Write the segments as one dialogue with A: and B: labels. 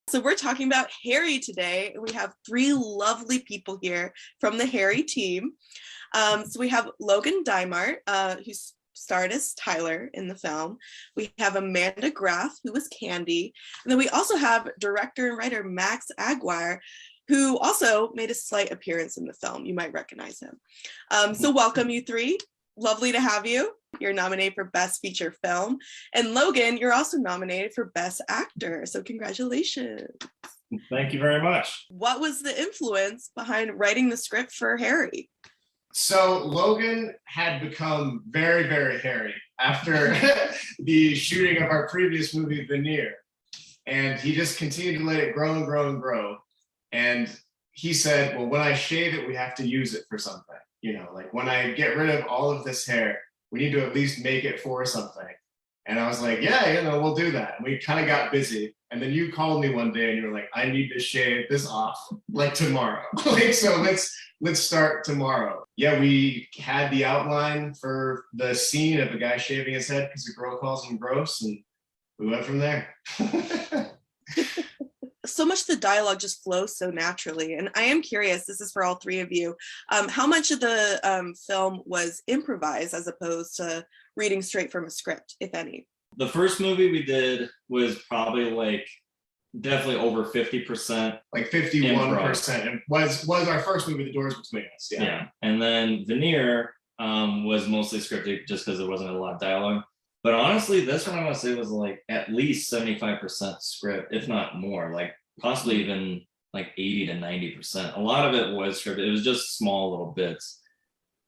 A: So we're talking about Harry today. We have three lovely people here from the Harry team. So we have Logan Diemert, who starred as Tyler in the film. We have Amanda Graeff, who was Candy. And then we also have director and writer Max Aguiar, who also made a slight appearance in the film. You might recognize him. So welcome, you three. Lovely to have you. You're nominated for Best Feature Film. And Logan, you're also nominated for Best Actor. So congratulations.
B: Thank you very much.
A: What was the influence behind writing the script for Harry?
C: So Logan had become very, very hairy after the shooting of our previous movie, Veneer. And he just continued to let it grow and grow and grow. And he said, well, when I shave it, we have to use it for something. You know, like when I get rid of all of this hair, we need to at least make it for something. And I was like, yeah, you know, we'll do that. And we kind of got busy. And then you called me one day and you were like, I need to shave this off like tomorrow. Like, so let's start tomorrow. Yeah, we had the outline for the scene of a guy shaving his head because a girl calls him gross, and we went from there.
A: So much of the dialogue just flows so naturally. And I am curious, this is for all three of you, how much of the film was improvised as opposed to reading straight from a script, if any?
B: The first movie we did was probably like definitely over 50%.
C: Like 51%. It was our first movie, The Doors Between Us.
B: Yeah. And then Veneer was mostly scripted just because there wasn't a lot of dialogue. But honestly, this one I want to say was like at least 75% script, if not more, like possibly even like 80 to 90%. A lot of it was scripted. It was just small little bits.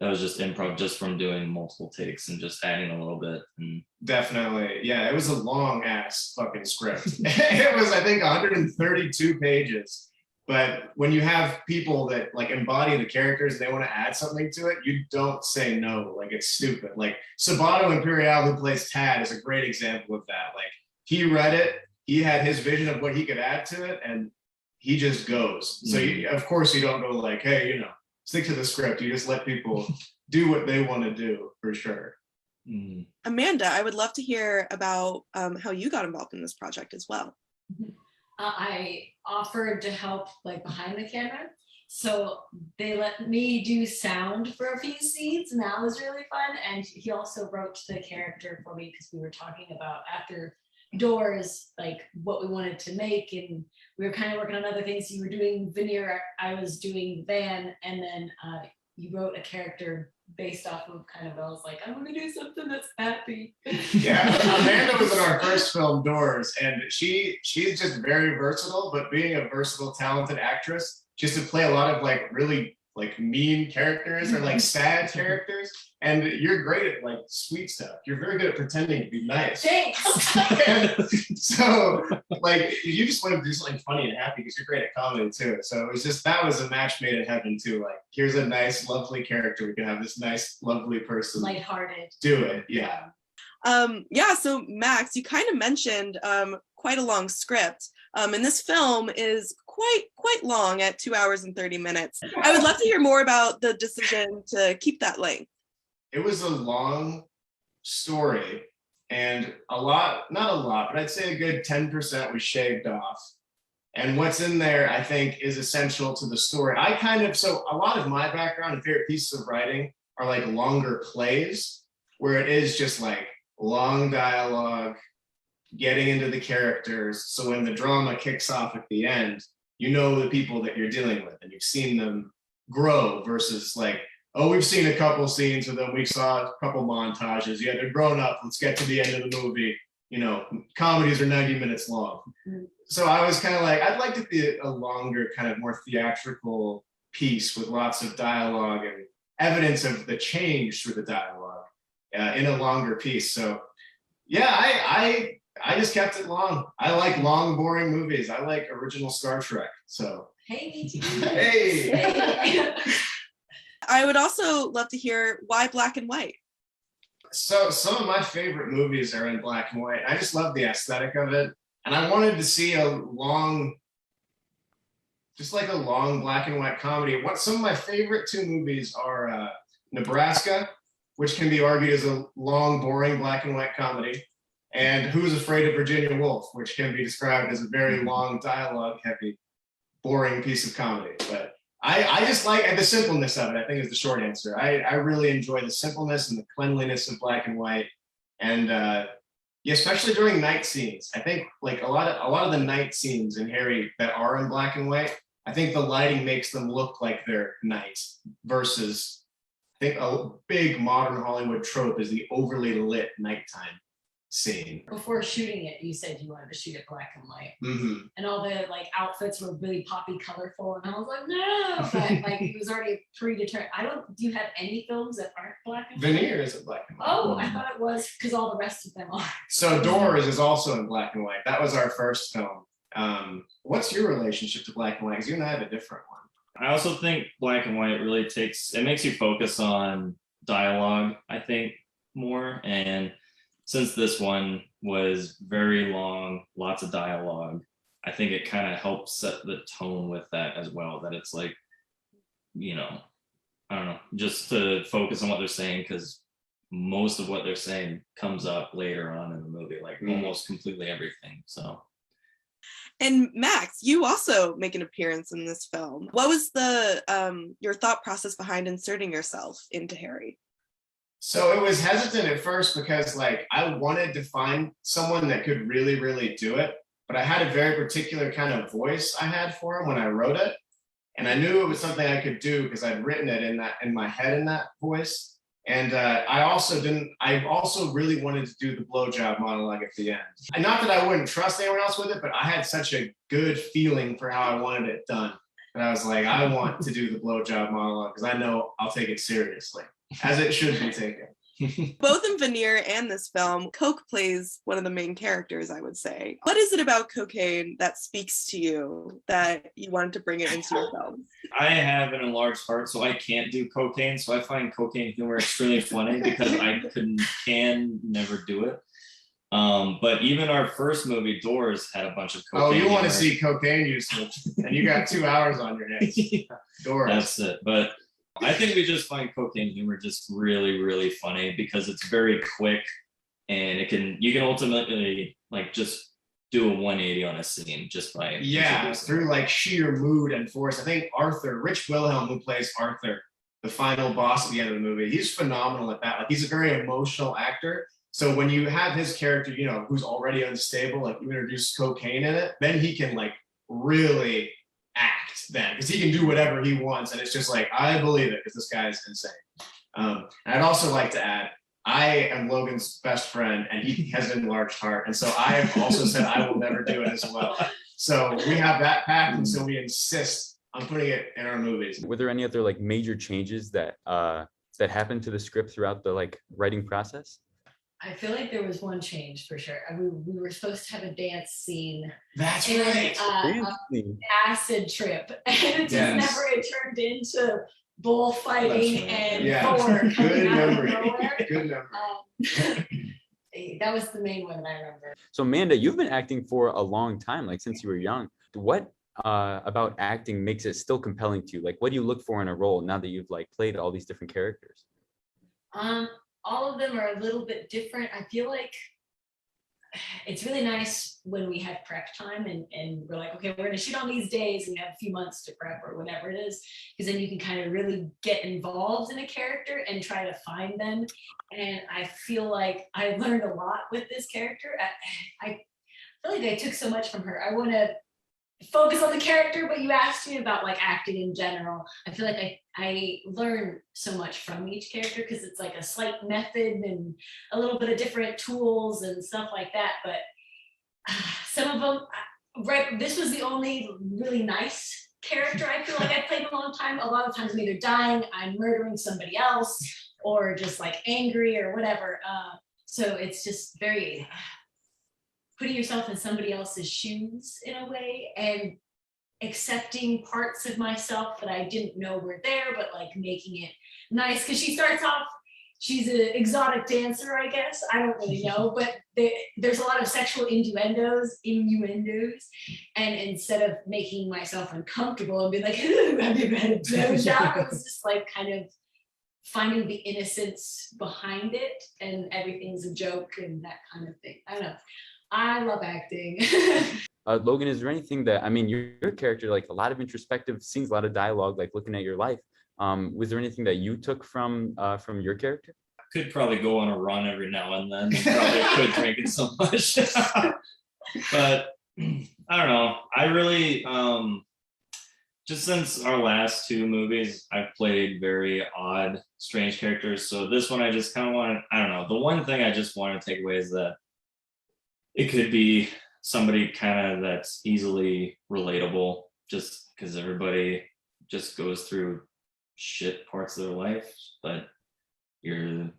B: That was just improv, just from doing multiple takes and just adding a little bit. And
C: definitely. Yeah, it was a long ass fucking script. It was, I think, 132 pages. But when you have people that like embody the characters, they want to add something to it, you don't say no. Like, it's stupid. Like Sabato Imperial, who plays Tad, is a great example of that. Like, he read it, he had his vision of what he could add to it, and he just goes. So of course you don't go like, hey, you know, stick to the script. You just let people do what they want to do, for sure.
A: Amanda, I would love to hear about how you got involved in this project as well.
D: I offered to help like behind the camera. So they let me do sound for a few scenes, and that was really fun. And he also wrote the character for me because we were talking about after Doors, like what we wanted to make, and we were kind of working on other things. You were doing Veneer, I was doing Van, and then you wrote a character based off of kind of, I was like, I'm gonna do something that's happy.
C: Yeah, Amanda was in our first film, Doors, and she's just very versatile, but being a versatile, talented actress, she has to play a lot of like really like mean characters or like sad characters. And you're great at like sweet stuff. You're very good at pretending to be nice.
D: Thanks.
C: And so like you just want to do something funny and happy because you're great at comedy too. So it was just, that was a match made in heaven too. Like, here's a nice, lovely character. We can have this nice, lovely person.
D: Lighthearted.
C: Do it. Yeah.
A: Yeah, so Max, you kind of mentioned quite a long script. And this film is quite long at 2 hours and 30 minutes. I would love to hear more about the decision to keep that length.
C: It was a long story, and not a lot, but I'd say a good 10% was shaved off. And what's in there, I think, is essential to the story. So a lot of my background and favorite pieces of writing are like longer plays, where it is just like long dialogue, getting into the characters. So when the drama kicks off at the end, you know the people that you're dealing with, and you've seen them grow versus like, oh, we've seen a couple scenes with them. We saw a couple montages. Yeah, they're grown up. Let's get to the end of the movie. You know, comedies are 90 minutes long. So I was kind of like, I'd like to be a longer, kind of more theatrical piece with lots of dialogue and evidence of the change through the dialogue in a longer piece. So yeah, I just kept it long. I like long, boring movies. I like original Star Trek. So
D: Hey, me too.
C: Hey.
A: I would also love to hear why black and white.
C: So some of my favorite movies are in black and white. I just love the aesthetic of it. And I wanted to see a long black and white comedy. Some of my favorite two movies are Nebraska, which can be argued as a long, boring black and white comedy, and Who's Afraid of Virginia Woolf, which can be described as a very long, dialogue-heavy, boring piece of comedy. But I just like the simpleness of it, I think is the short answer. I really enjoy the simpleness and the cleanliness of black and white. And yeah, especially during night scenes. I think like a lot of the night scenes in Harry that are in black and white, I think the lighting makes them look like they're night versus, I think a big modern Hollywood trope is the overly lit nighttime scene.
D: Before shooting it, you said you wanted to shoot it black and white,
C: Mm-hmm.
D: and all the like outfits were really poppy, colorful, and I was like, no, but like it was already predetermined. Do you have any films that aren't black and white?
C: Veneer is in black and white.
D: Oh, I thought it was because all the rest of them are.
C: So Doors is also in black and white. That was our first film. What's your relationship to black and white? Because you and I have a different one.
B: I also think black and white really makes you focus on dialogue, I think, more. And since this one was very long, lots of dialogue, I think it kind of helps set the tone with that as well. That it's like, you know, I don't know, just to focus on what they're saying, because most of what they're saying comes up later on in the movie, like almost completely everything. So.
A: And Max, you also make an appearance in this film. What was your thought process behind inserting yourself into Harry?
C: So it was hesitant at first because like I wanted to find someone that could really, really do it, but I had a very particular kind of voice I had for him when I wrote it. And I knew it was something I could do because I'd written it in my head in that voice. And I also really wanted to do the blowjob monologue at the end. And not that I wouldn't trust anyone else with it, but I had such a good feeling for how I wanted it done. And I was like, I want to do the blowjob monologue because I know I'll take it seriously, as it should be taken.
A: Both in Veneer and this film, Coke plays one of the main characters, I would say. What is it about cocaine that speaks to you that you wanted to bring it into your film?
B: I have an enlarged heart, so I can't do cocaine. So I find cocaine humor extremely funny because I can never do it. But even our first movie, Doors, had a bunch of cocaine.
C: Oh, you want to
B: humor.
C: see cocaine usage, and you got 2 hours on your hands.
B: Yeah,
C: Doors.
B: that's it. But I think we just find cocaine humor just really, really funny because it's very quick, and you can ultimately like just do a 180 on a scene just by
C: through like sheer mood and force. I think Rich Wilhelm, who plays Arthur, the final boss at the end of the movie, he's phenomenal at that. Like he's a very emotional actor. So when you have his character, you know, who's already unstable, like you introduce cocaine in it, then he can like really act then because he can do whatever he wants. And it's just like, I believe it because this guy is insane. And I'd also like to add, I am Logan's best friend and he has an enlarged heart. And so I have also said I will never do it as well. So we have that pact, and so we insist on putting it in our movies.
E: Were there any other like major changes that happened to the script throughout the like writing process?
D: I feel like there was one change for sure. I mean, we were supposed to have a dance scene.
C: That's
D: and,
C: right.
D: An acid trip, and it turned into bullfighting and Thor
C: Good
D: coming out of
C: memory.
D: nowhere.
C: Good memory.
D: That was the main one that I remember.
E: So Amanda, you've been acting for a long time, like since you were young. What about acting makes it still compelling to you? Like, what do you look for in a role now that you've like played all these different characters?
D: All of them are a little bit different. I feel like it's really nice when we have prep time and we're like, okay, we're gonna shoot on these days and you have a few months to prep or whatever it is, because then you can kind of really get involved in a character and try to find them. And I feel like I learned a lot with this character. I feel like I took so much from her. I want to focus on the character, but you asked me about like acting in general. I feel like I learned so much from each character because it's like a slight method and a little bit of different tools and stuff like that. But some of them, this was the only really nice character I feel like I played in a long time. A lot of times I'm either dying, I'm murdering somebody else, or just like angry or whatever. So it's just very putting yourself in somebody else's shoes in a way and accepting parts of myself that I didn't know were there, but like making it nice. Because she starts off, she's an exotic dancer, I guess. I don't really know, but there's a lot of sexual innuendos. And instead of making myself uncomfortable and be like, ooh, have you had a blowjob? It was just like kind of finding the innocence behind it and everything's a joke and that kind of thing. I don't know. I love acting.
E: Logan, is there anything that, I mean, your character, like a lot of introspective scenes, a lot of dialogue, like looking at your life. Was there anything that you took from your character?
B: Could probably go on a run every now and then. Probably quit drinking so much. But I don't know. I really, just since our last two movies, I've played very odd, strange characters. So this one, I just kind of wanted, I don't know. The one thing I just want to take away is that it could be somebody kind of that's easily relatable, just because everybody just goes through shit parts of their life, but they're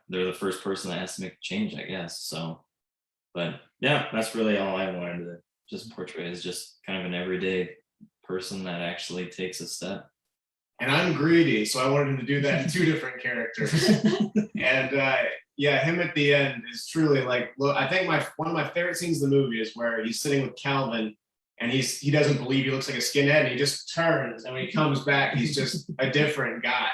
B: the first person that has to make a change, I guess. So, but yeah, that's really all I wanted to just portray, is just kind of an everyday person that actually takes a step.
C: And I'm greedy, so I wanted him to do that in two different characters. And yeah, him at the end is truly like, look, I think one of my favorite scenes in the movie is where he's sitting with Calvin and he doesn't believe he looks like a skinhead, and he just turns, and when he comes back, he's just a different guy.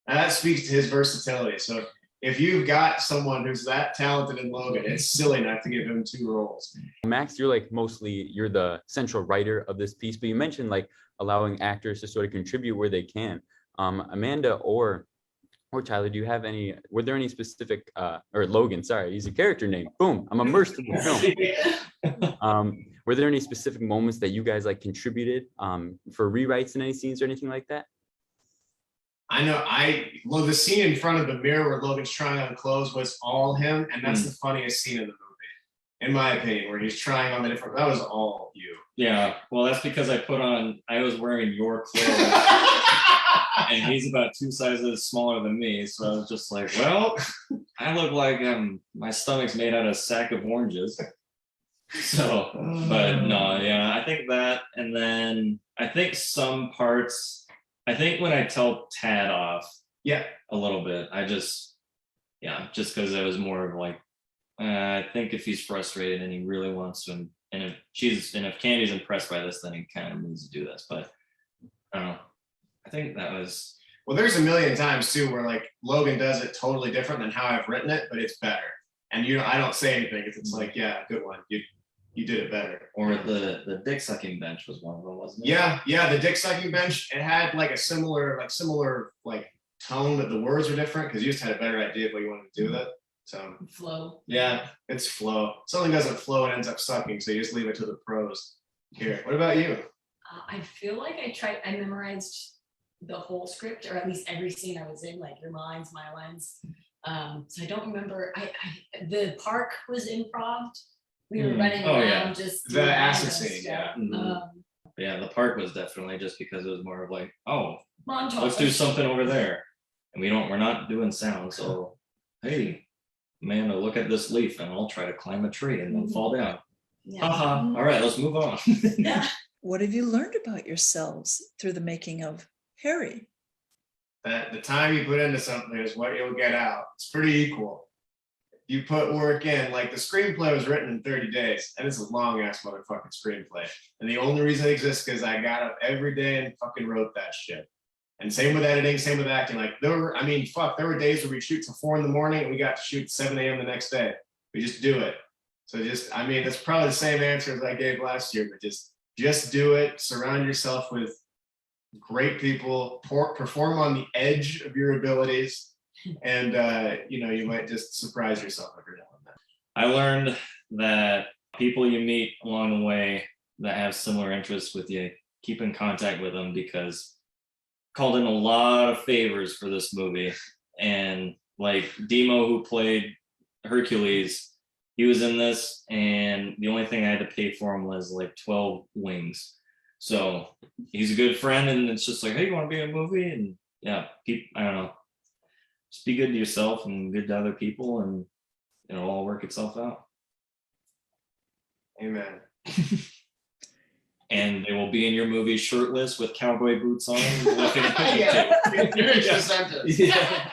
C: And that speaks to his versatility. So if you've got someone who's that talented in Logan, it's silly not to give him two roles.
E: Max, you're the central writer of this piece, but you mentioned like allowing actors to sort of contribute where they can. Amanda or Tyler, were there any specific, or Logan, sorry, he's a character name. Boom, I'm immersed in the film. Were there any specific moments that you guys like contributed for rewrites in any scenes or anything like that?
C: I know, the scene in front of the mirror where Logan's trying on clothes was all him, and that's the funniest scene in the movie, in my opinion, where he's trying on that was all you.
B: Yeah, well, that's because I was wearing your clothes, and he's about 2 sizes smaller than me, so I was just like, well, I look like my stomach's made out of a sack of oranges. So, but no, yeah, I think that, and then I think some parts, I think when I tell Tad off,
C: yeah,
B: a little bit, just because I was more of like, I think if he's frustrated and he really wants to, and if Candy's impressed by this, then he kind of needs to do this. But I don't know. I think that was.
C: Well, there's a million times too where like Logan does it totally different than how I've written it, but it's better. And I don't say anything. It's like, yeah, good one. You did it better.
B: Or the dick sucking bench was one of them, wasn't it?
C: Yeah, the dick sucking bench. It had like a similar tone, but the words were different because you just had a better idea of what you wanted to do with it. So
D: flow.
C: Yeah, it's flow. Something doesn't flow and ends up sucking, so you just leave it to the pros. Here, what about you?
D: I feel like I memorized the whole script, or at least every scene I was in, like your lines, my lines. So I don't remember. The park was improv. We were running around just
C: the acid scene, yeah.
B: Yeah, the park was definitely just because it was more of like, oh,
D: montage.
B: Let's do something over there, and we're not doing sound. So, hey, Amanda, look at this leaf, and I'll try to climb a tree and then fall down.
D: Yeah.
B: Haha. All right, let's move on.
D: Yeah.
F: What have you learned about yourselves through the making of Harry?
C: That the time you put into something is what you'll get out. It's pretty equal. You put work in, like the screenplay was written in 30 days, and it's a long ass motherfucking screenplay. And the only reason it exists because I got up every day and fucking wrote that shit. And same with editing, same with acting. Like there were days where we shoot till 4 a.m. and we got to shoot 7 a.m. the next day. We just do it. So that's probably the same answer as I gave last year, but just do it. Surround yourself with great people, perform on the edge of your abilities. And you might just surprise yourself every now and then.
B: I learned that people you meet along the way that have similar interests with you, keep in contact with them, because I called in a lot of favors for this movie. And like Demo, who played Hercules, he was in this, and the only thing I had to pay for him was like 12 wings. So he's a good friend, and it's just like, hey, you want to be in a movie? And yeah, I don't know. Just be good to yourself and good to other people, and it'll all work itself out.
C: Amen.
B: And they will be in your movie shirtless with cowboy boots on.
C: Yeah. Finish the sentence.
B: Yeah.